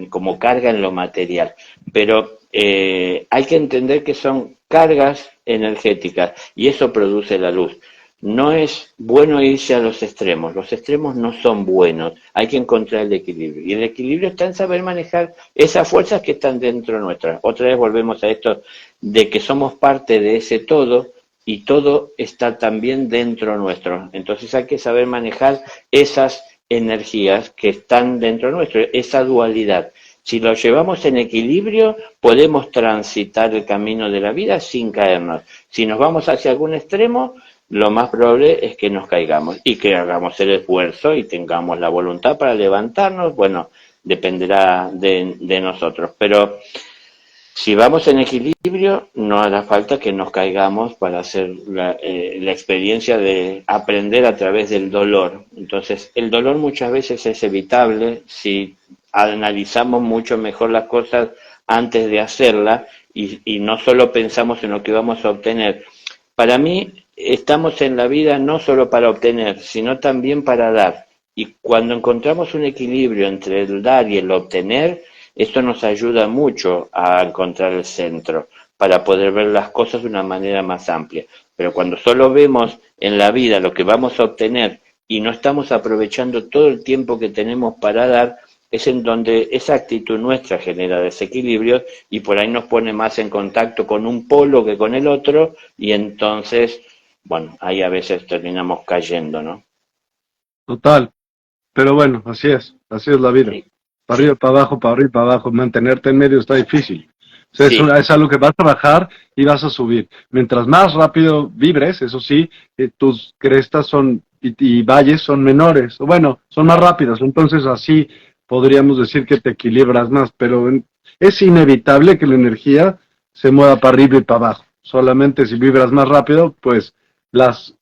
como carga en lo material. Pero hay que entender que son cargas energéticas y eso produce la luz. No es bueno irse a los extremos no son buenos, hay que encontrar el equilibrio. Y el equilibrio está en saber manejar esas fuerzas que están dentro nuestras. Otra vez volvemos a esto de que somos parte de ese todo y todo está también dentro nuestro. Entonces hay que saber manejar esas energías que están dentro nuestro, esa dualidad. Si lo llevamos en equilibrio, podemos transitar el camino de la vida sin caernos. Si nos vamos hacia algún extremo, lo más probable es que nos caigamos y que hagamos el esfuerzo y tengamos la voluntad para levantarnos. Bueno, dependerá de nosotros. Pero si vamos en equilibrio, no hará falta que nos caigamos para hacer la experiencia de aprender a través del dolor. Entonces, el dolor muchas veces es evitable si analizamos mucho mejor las cosas antes de hacerla y no solo pensamos en lo que vamos a obtener. Para mí, estamos en la vida no solo para obtener, sino también para dar. Y cuando encontramos un equilibrio entre el dar y el obtener, esto nos ayuda mucho a encontrar el centro, para poder ver las cosas de una manera más amplia. Pero cuando solo vemos en la vida lo que vamos a obtener y no estamos aprovechando todo el tiempo que tenemos para dar, es en donde esa actitud nuestra genera desequilibrio y por ahí nos pone más en contacto con un polo que con el otro y entonces, bueno, ahí a veces terminamos cayendo, ¿no? Total. Pero bueno, así es la vida. Sí, Para arriba, para abajo, para arriba, para abajo. Mantenerte en medio está difícil. O sea, sí, es algo que vas a bajar y vas a subir. Mientras más rápido vibres, eso sí, tus crestas y valles son menores, o bueno, son más claro. rápidas. Entonces así podríamos decir que te equilibras más, pero es inevitable que la energía se mueva para arriba y para abajo. Solamente si vibras más rápido, pues las,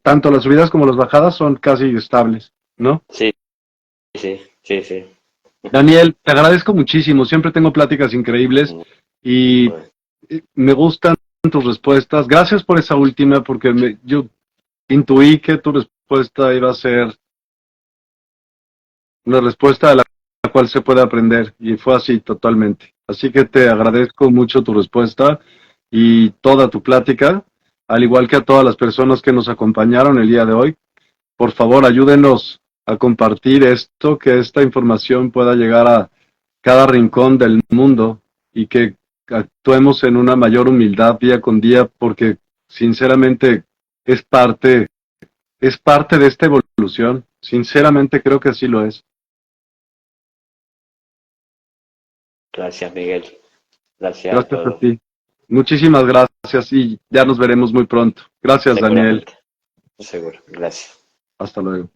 tanto las subidas como las bajadas son casi estables, ¿no? Sí, sí, sí, sí. Daniel, te agradezco muchísimo. Siempre tengo pláticas increíbles y Bueno, me gustan tus respuestas. Gracias por esa última, porque yo intuí que tu respuesta iba a ser una respuesta de la cual se puede aprender y fue así totalmente. Así que te agradezco mucho tu respuesta y toda tu plática, al igual que a todas las personas que nos acompañaron el día de hoy. Por favor, ayúdenos a compartir esto, que esta información pueda llegar a cada rincón del mundo y que actuemos en una mayor humildad día con día, porque sinceramente es parte, es parte de esta evolución. Sinceramente creo que así lo es. gracias, Miguel. Gracias a Gracias a todos. ti. Muchísimas gracias y ya nos veremos muy pronto. Gracias, Daniel. Seguramente, seguro. Gracias. Hasta luego.